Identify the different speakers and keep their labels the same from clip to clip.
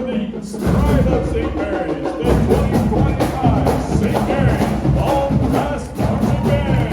Speaker 1: the Pride of St. Mary's, the 2025 St. Mary's All Brass Marching Band.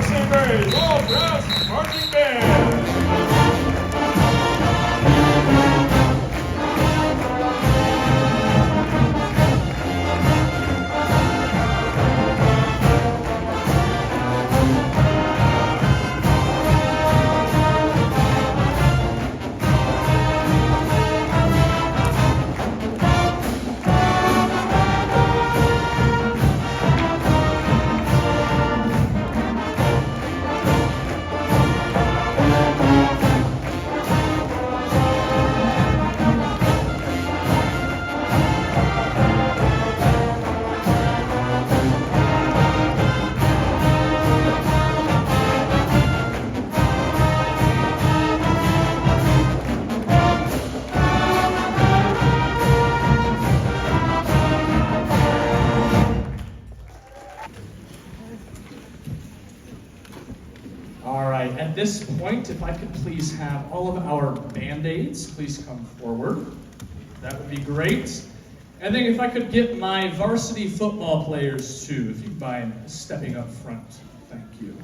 Speaker 1: St. Mary's All Brass Marching Band.
Speaker 2: All right, at this point, if I could please have all of our Band-Aids please come forward. That would be great. And then if I could get my varsity football players too, if you'd mind stepping up front. Thank you.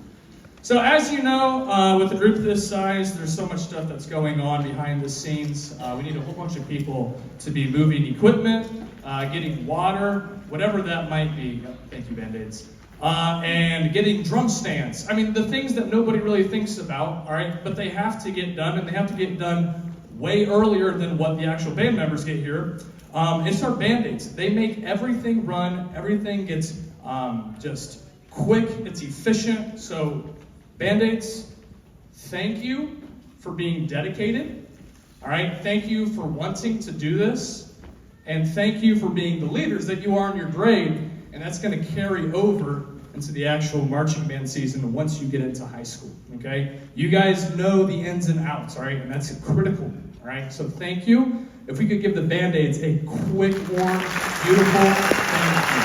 Speaker 2: So as you know, with a group this size, there's so much stuff that's going on behind the scenes. We need a whole bunch of people to be moving equipment, getting water, whatever that might be. Thank you, Band-Aids. And getting drum stands. I mean, the things that nobody really thinks about, all right, but they have to get done, and they have to get done way earlier than what the actual band members get here. It's our Band-Aids. They make everything run, everything gets just quick, it's efficient. So Band-Aids, thank you for being dedicated, all right? Thank you for wanting to do this, and thank you for being the leaders that you are in your grade. And that's going to carry over into the actual marching band season once you get into high school, okay? You guys know the ins and outs, all right? And that's critical, all right? So thank you. If we could give the Band-Aids a quick, warm, beautiful thank you.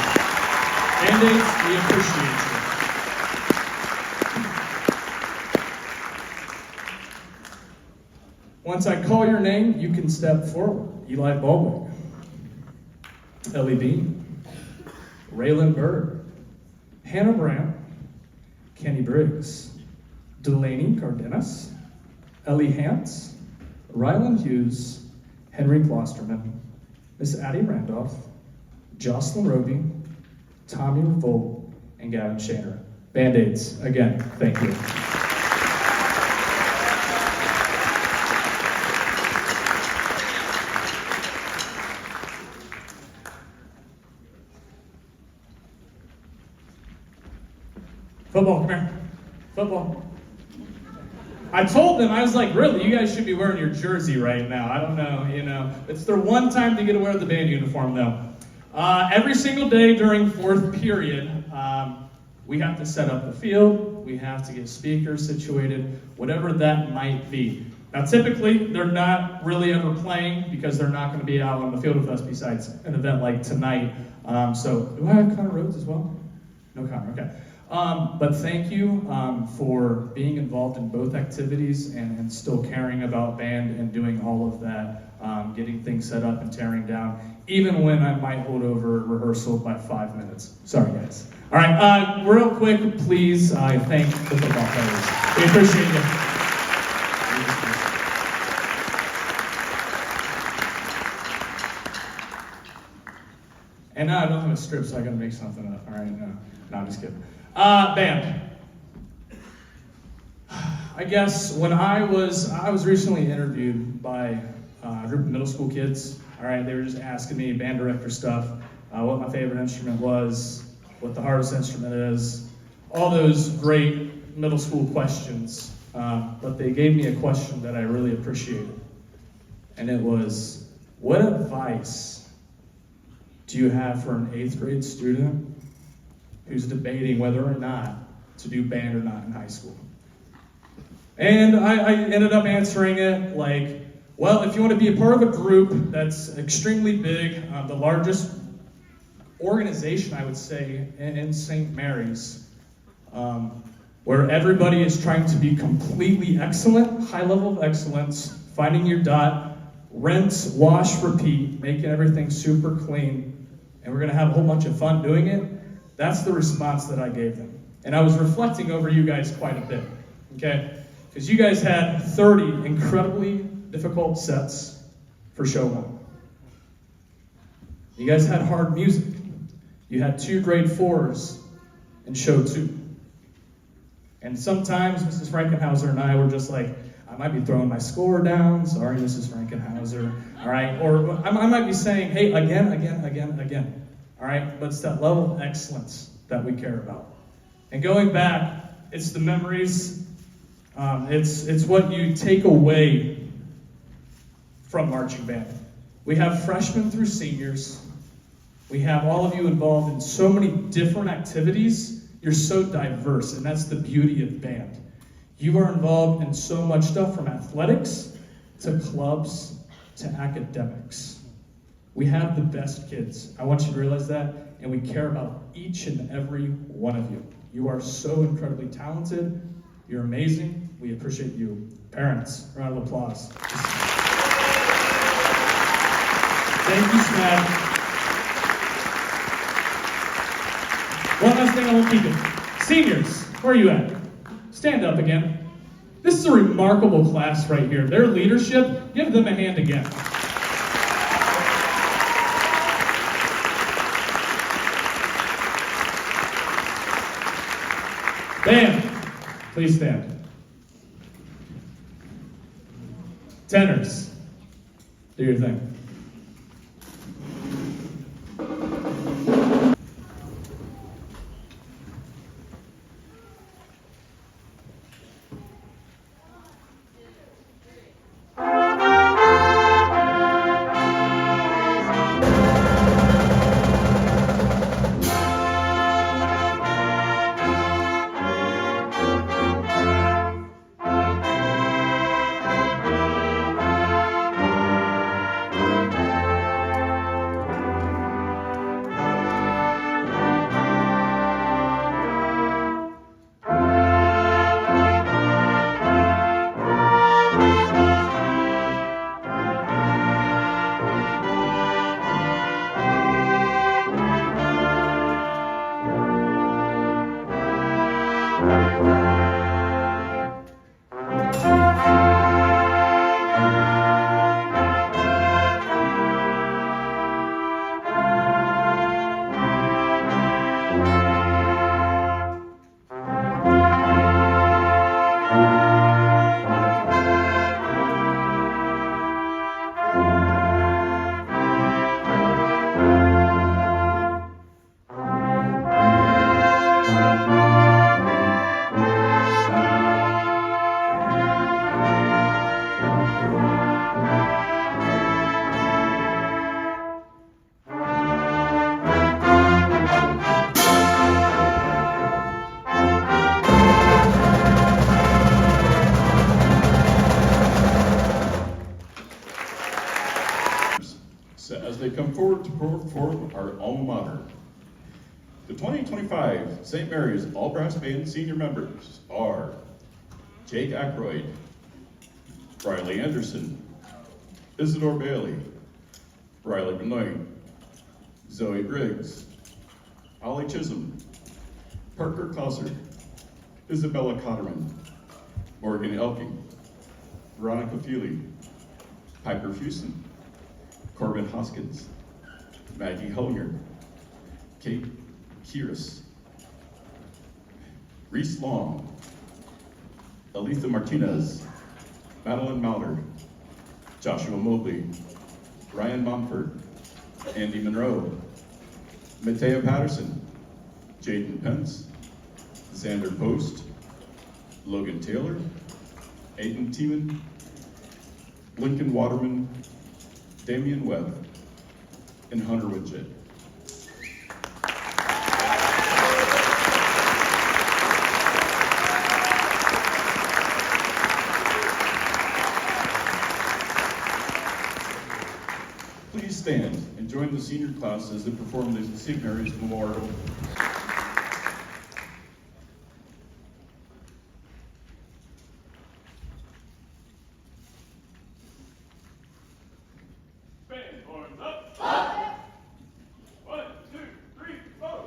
Speaker 2: Band-Aids, we appreciate you. Once I call your name, you can step forward. Eli Baldwin, Ellie Bean, Raylan Bird, Hannah Brown, Kenny Briggs, Delaney Cardenas, Ellie Hantz, Rylan Hughes, Henry Klosterman, Miss Addie Randolph, Jocelyn Roby, Tommy Revolt, and Gavin Shaner. Band-Aids, again, thank you. Football, come here. Football. I told them, I was like, really, you guys should be wearing your jersey right now. I don't know, you know. It's their one time to get to wear the band uniform, though. Every single day during fourth period, we have to set up the field, we have to get speakers situated, whatever that might be. Now, typically, they're not really ever playing because they're not going to be out on the field with us besides an event like tonight. So, do I have Connor Rhodes as well? No Connor, okay. But thank you for being involved in both activities and still caring about band and doing all of that, getting things set up and tearing down, even when I might hold over rehearsal by 5 minutes. Sorry, guys. All right, real quick, please, I thank the football players. We appreciate you. And now I don't have a script, so I gotta make something up. All right, no, I'm just kidding. Band. I guess when I was recently interviewed by a group of middle school kids. All right, they were just asking me band director stuff, what my favorite instrument was, what the hardest instrument is, all those great middle school questions. But they gave me a question that I really appreciated, and it was, what advice do you have for an 8th grade student who's debating whether or not to do band or not in high school? And I ended up answering it like, well, if you want to be a part of a group that's extremely big, the largest organization, I would say, in St. Mary's, where everybody is trying to be completely excellent, high level of excellence, finding your dot, rinse, wash, repeat, making everything super clean, and we're going to have a whole bunch of fun doing it. That's the response that I gave them. And I was reflecting over you guys quite a bit, okay? Because you guys had 30 incredibly difficult sets for show 1. You guys had hard music. You had 2 grade 4s in show 2. And sometimes Mrs. Frankenhauser and I were just like, I might be throwing my score down. Sorry, Mrs. Frankenhauser. All right? Or I might be saying, hey, again. All right? But it's that level of excellence that we care about. And going back, it's the memories. It's what you take away from marching band. We have freshmen through seniors. We have all of you involved in so many different activities. You're so diverse, and that's the beauty of band. You are involved in so much stuff, from athletics to clubs to academics. We have the best kids. I want you to realize that, and we care about each and every one of you. You are so incredibly talented. You're amazing. We appreciate you. Parents, round of applause. Thank you, SMABB. One last thing, I won't keep it. Seniors, where are you at? Stand up again. This is a remarkable class right here. Their leadership, give them a hand again. Band, please stand. Tenors, do your thing.
Speaker 1: honor. The 2025 St. Mary's All Brass Band senior members are Jake Ackroyd, Riley Anderson, Isidore Bailey, Riley Benoit, Zoe Briggs, Ollie Chisholm, Parker Cosser, Isabella Cotterman, Morgan Elking, Veronica Feely, Piper Fusen, Corbin Hoskins, Maggie Hellinger, Kate Kieris, Reese Long, Aletha Martinez, Madeline Mauder, Joshua Mobley, Ryan Mumford, Andy Monroe, Matea Patterson, Jaden Pence, Xander Post, Logan Taylor, Aiden Tiemann, Lincoln Waterman, Damian Webb, and Hunter Widget. Please stand and join the senior class as they perform the St. Mary's Memorial. Band horns up. Up. 1, 2, 3, 4.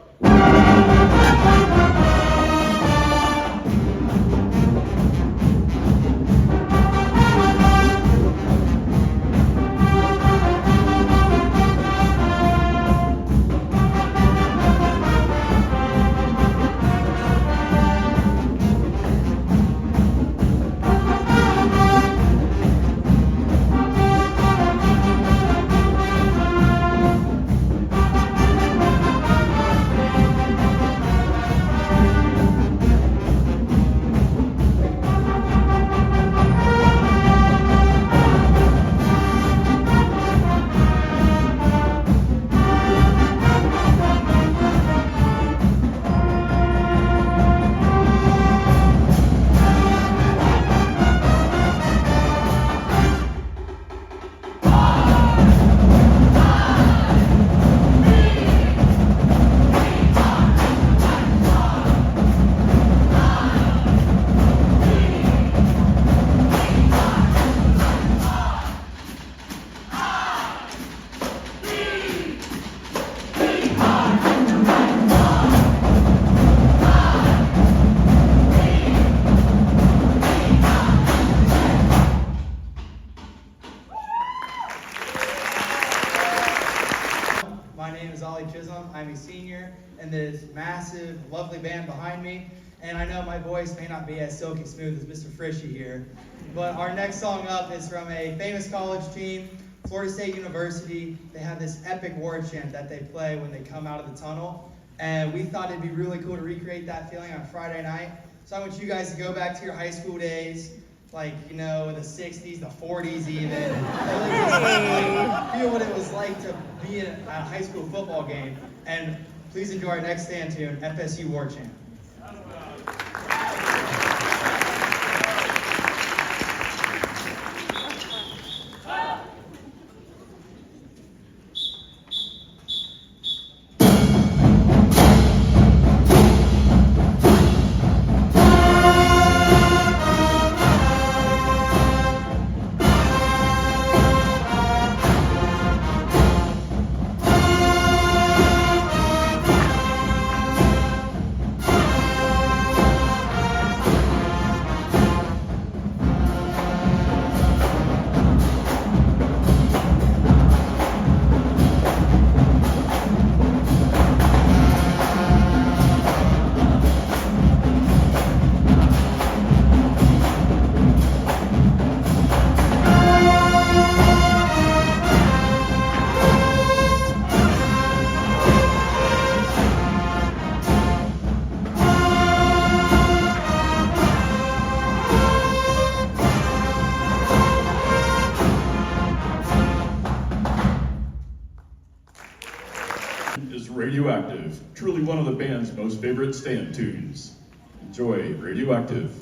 Speaker 3: My name is Ollie Chisholm. I'm a senior in this massive, lovely band behind me. And I know my voice may not be as silky smooth as Mr. Frishy here, but our next song up is from a famous college team, Florida State University. They have this epic war chant that they play when they come out of the tunnel. And we thought it'd be really cool to recreate that feeling on Friday night. So I want you guys to go back to your high school days, like, you know, in the 60s, the 40s even. Really just, feel what it was like to be in a high school football game. And please enjoy our next stand tune, FSU War Chant.
Speaker 1: Is Radioactive, truly one of the band's most favorite stand tunes. Enjoy Radioactive.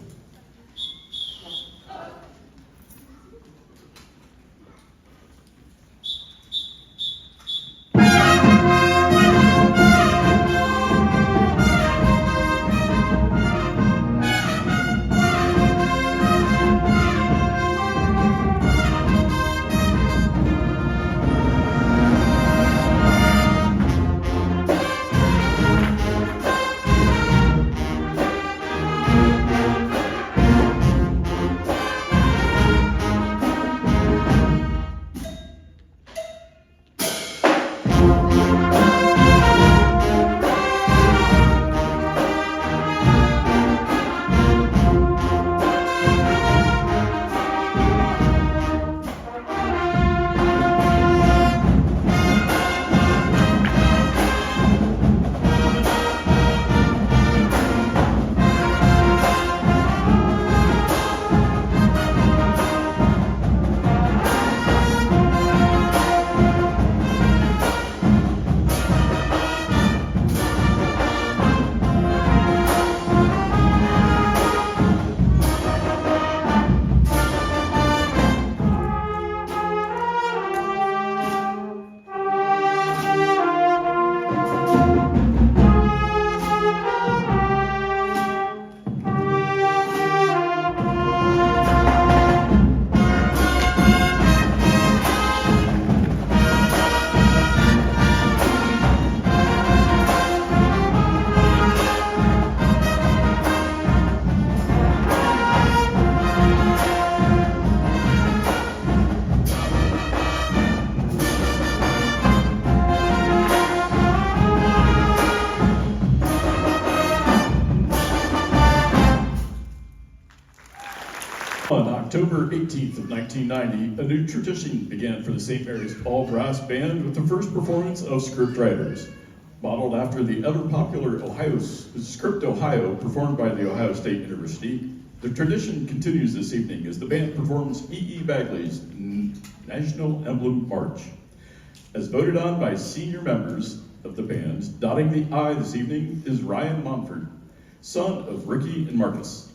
Speaker 1: On October 18th of 1990, a new tradition began for the St. Mary's All Brass Band with the first performance of Scriptwriters. Modeled after the ever-popular Script Ohio performed by the Ohio State University, the tradition continues this evening as the band performs E.E. Bagley's National Emblem March. As voted on by senior members of the band, dotting the I this evening is Ryan Monford, son of Ricky and Marcus.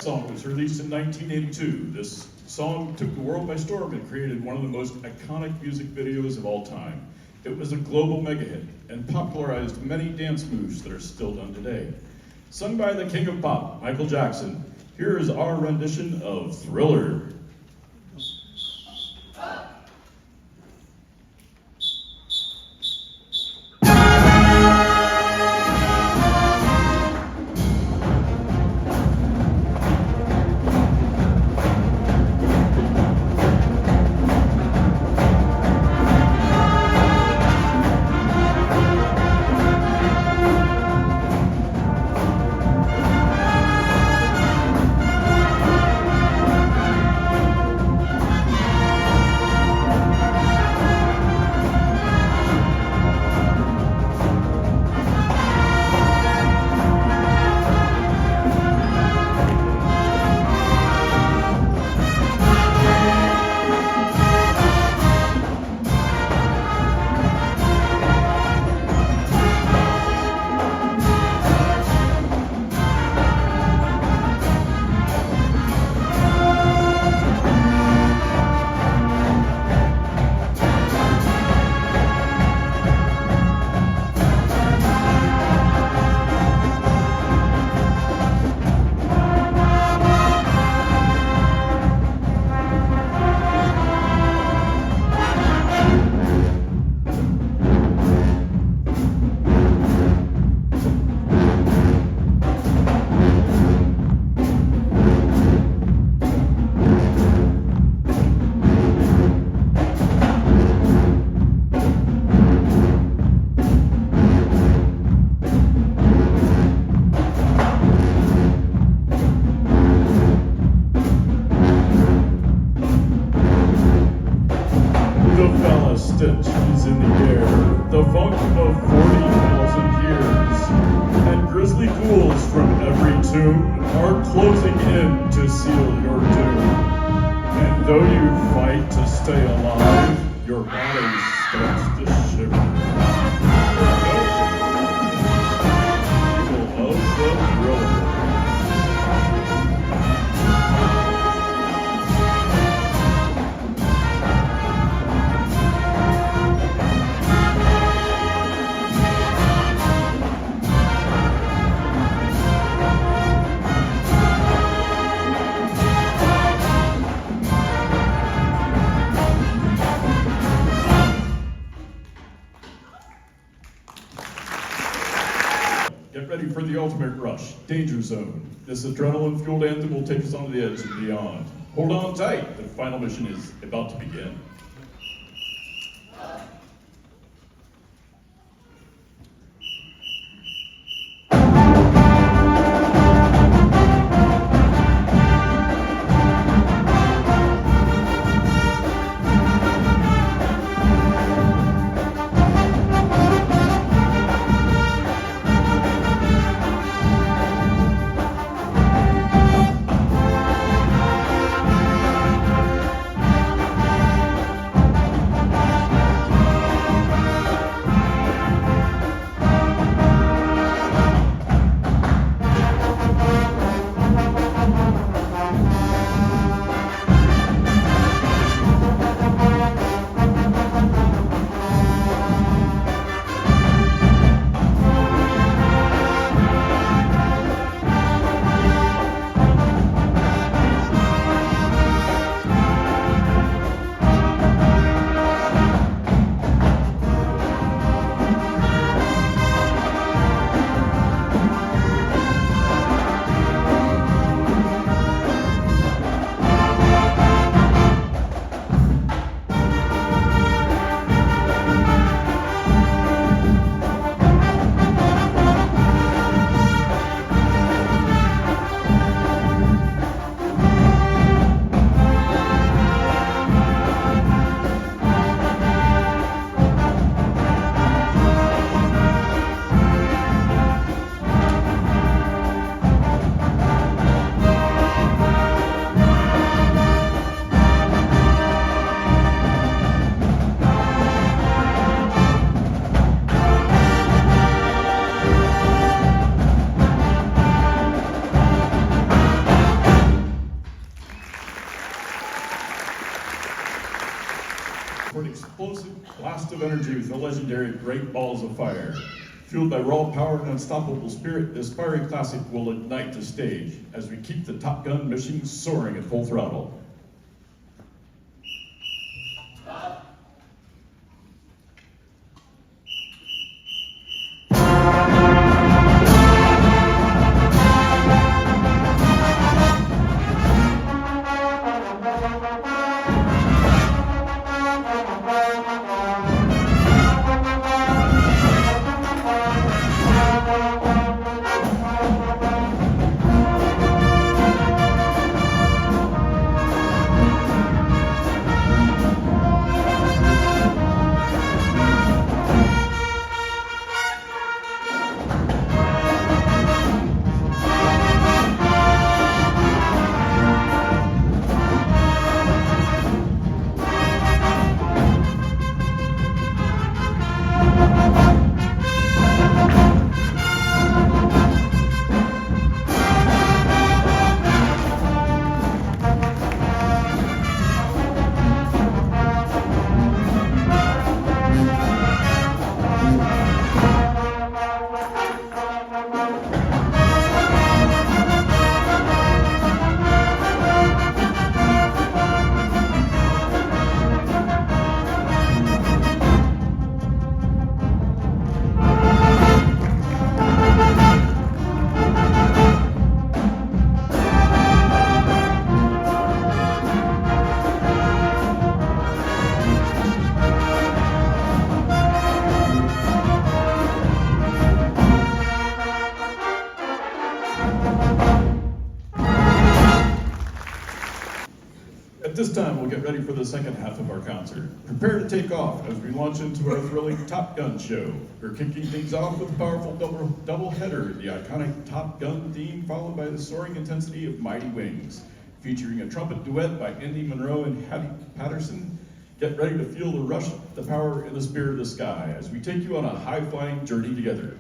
Speaker 1: Song was released in 1982. This song took the world by storm and created one of the most iconic music videos of all time. It was a global mega hit and popularized many dance moves that are still done today. Sung by the king of pop, Michael Jackson, here is our rendition of Thriller. Is in the air, the funk of 40,000 years, and grisly ghouls from every tomb are closing in to seal your doom. And though you fight to stay alive, your body starts to shiver. People of the Thriller. Get ready for the ultimate rush, Danger Zone. This adrenaline-fueled anthem will take us on to the edge and beyond. Hold on tight, the final mission is about to begin. explosive blast of energy with the legendary Great Balls of Fire. Fueled by raw power and unstoppable spirit, this fiery classic will ignite the stage as we keep the Top Gun mission soaring at full throttle. At this time, we'll get ready for the second half of our concert. Prepare to take off as we launch into our thrilling Top Gun show. We're kicking things off with a powerful double header, the iconic Top Gun theme, followed by the soaring intensity of Mighty Wings. Featuring a trumpet duet by Andy Monroe and Hattie Patterson. Get ready to feel the rush, the power, and the spirit of the sky as we take you on a high-flying journey together.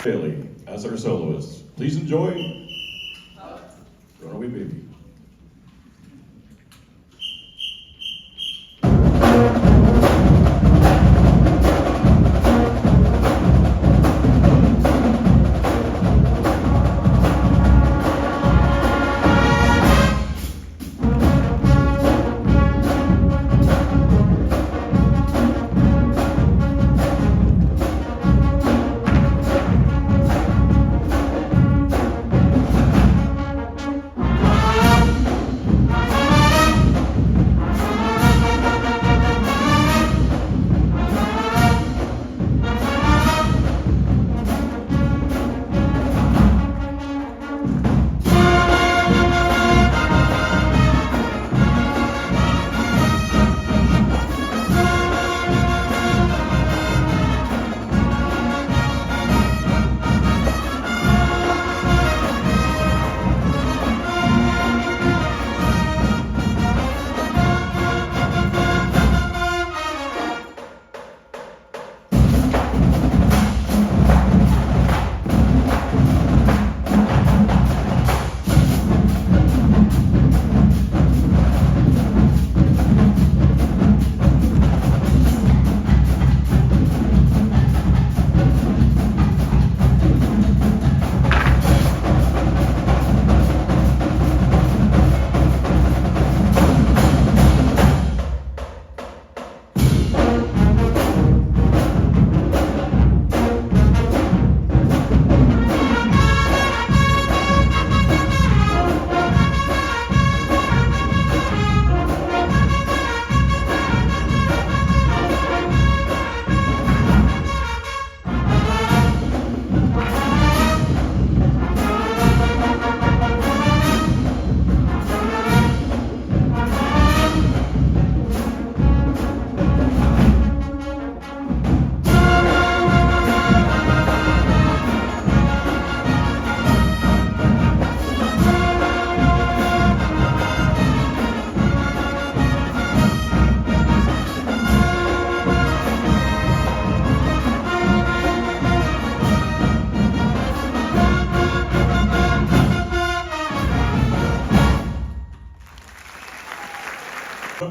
Speaker 1: Bailey as our soloist. Please enjoy Runaway Baby.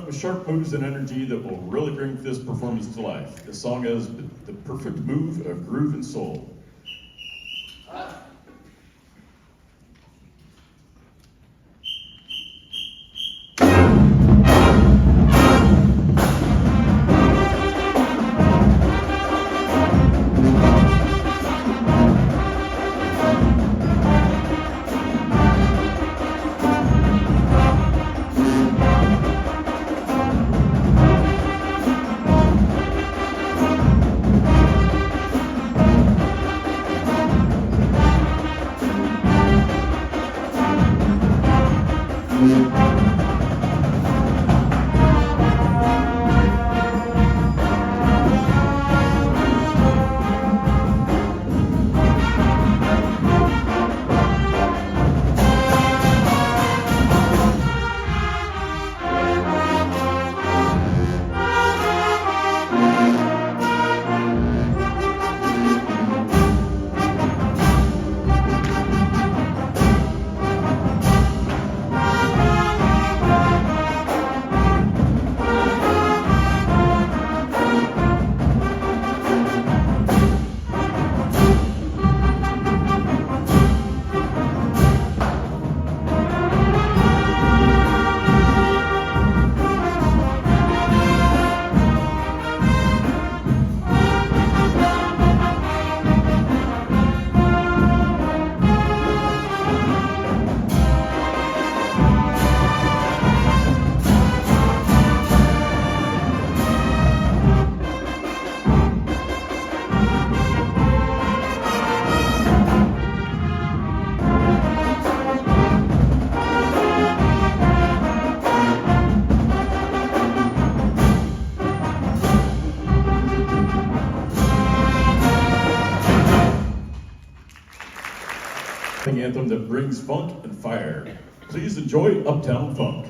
Speaker 1: With sharp moves and energy that will really bring this performance to life. The song has the perfect move of groove and soul. Anthem that brings funk and fire. Please enjoy Uptown Funk.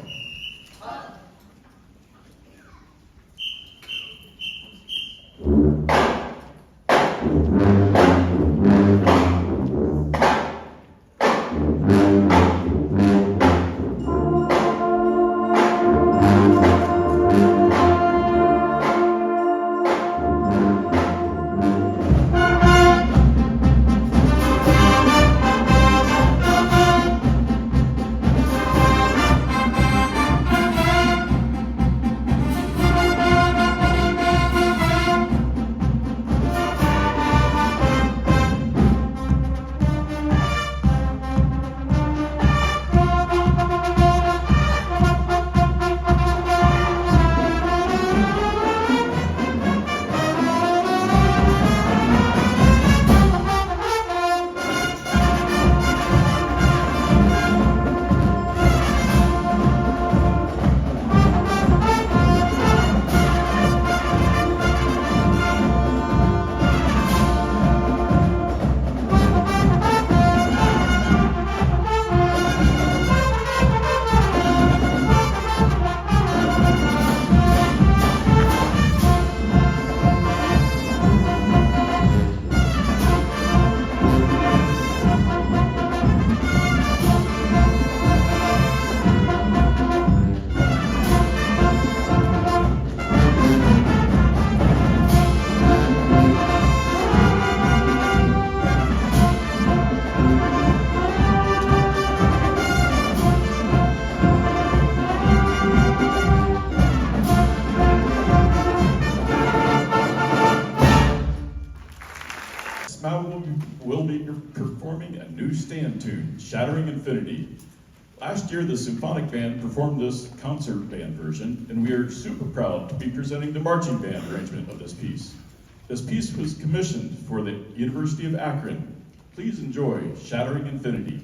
Speaker 1: SMABB will be performing a new stand tune, Shattering Infinity. Last year, the symphonic band performed this concert band version, and we are super proud to be presenting the marching band arrangement of this piece. This piece was commissioned for the University of Akron. Please enjoy Shattering Infinity.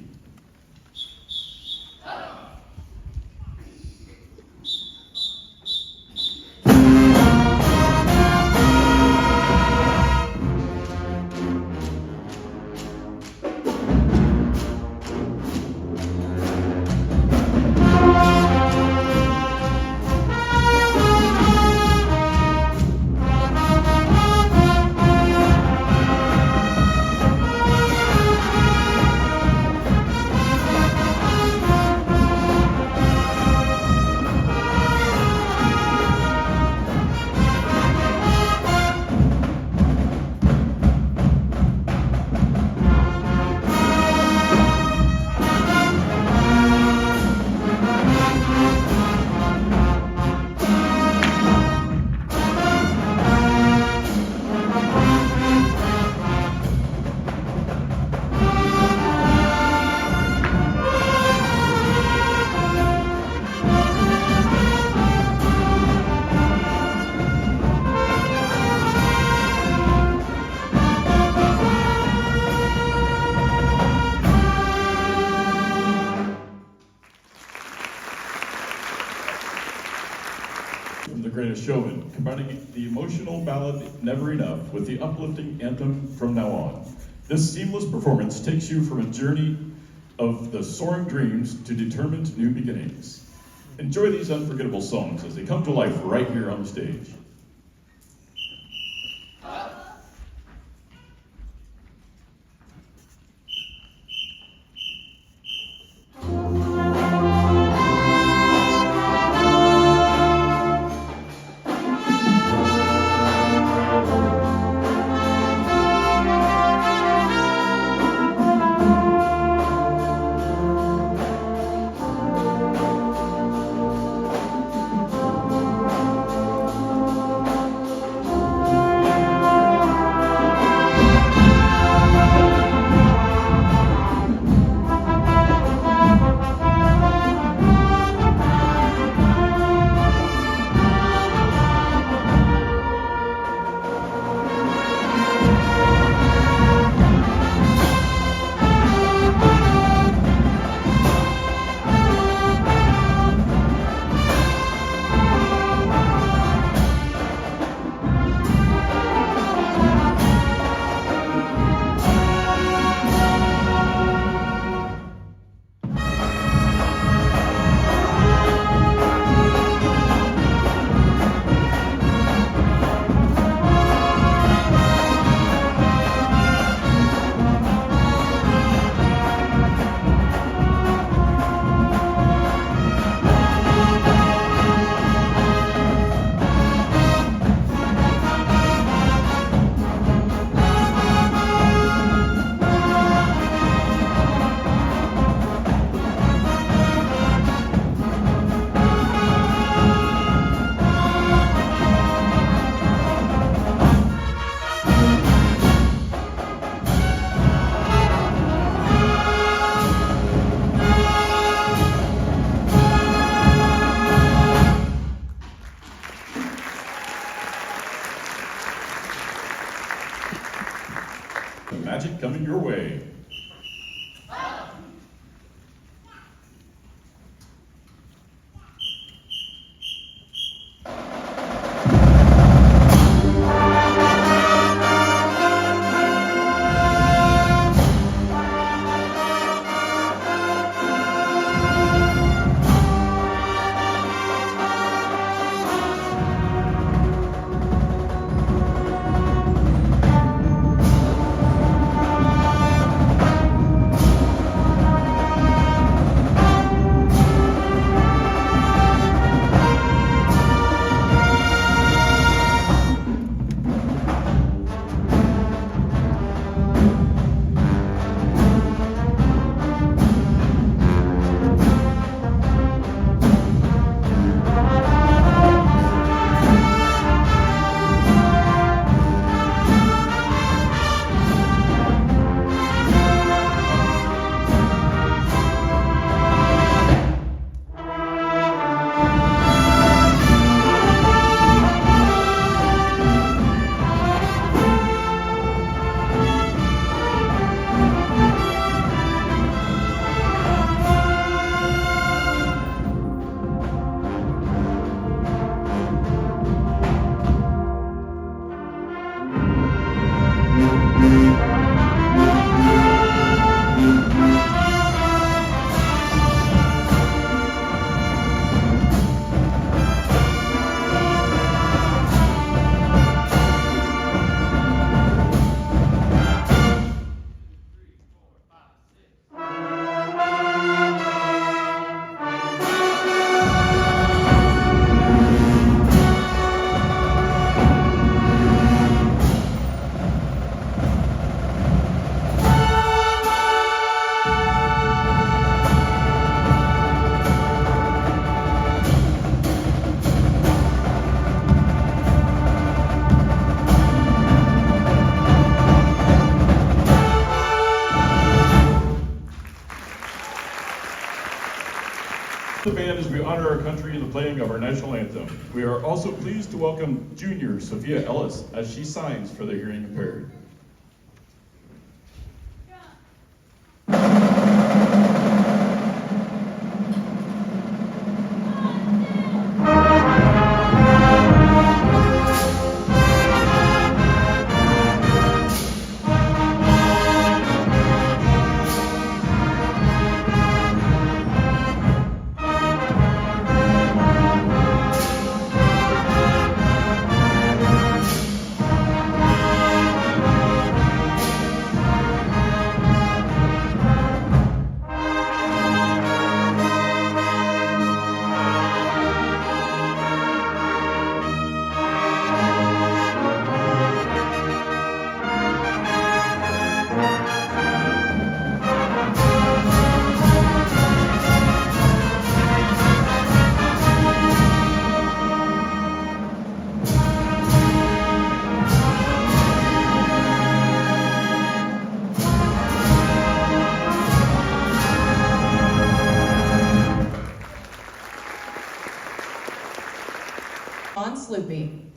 Speaker 1: From The Greatest Showman, combining the emotional ballad Never Enough with the uplifting anthem From Now On. This seamless performance takes you from a journey of the soaring dreams to determined new beginnings. Enjoy these unforgettable songs as they come to life right here on the stage. The magic coming your way. band as we honor our country in the playing of our national anthem. We are also pleased to welcome junior Sophia Ellis as she signs for the hearing impaired.
Speaker 4: Sloopy.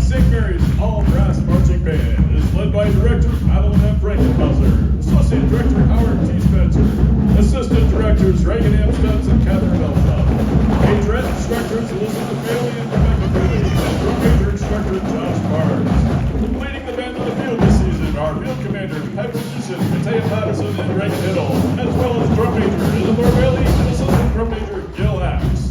Speaker 1: St. Mary's All Brass Marching Band is led by Director Madeline F. Frankenhauser, Associate Director Howard T. Spencer, Assistant Directors Reagan M. Stubbs and Catherine Elshop, Majorette Instructors Elizabeth Bailey and Rebecca Bailey, and Drum Major Instructor Josh Barnes. Completing the band on the field this season are Field Commanders Piper Gleason, Matea Patterson, and Reagan Hiddle, as well as Drum Major Elizabeth Bailey and Assistant Drum Major Gil Axe.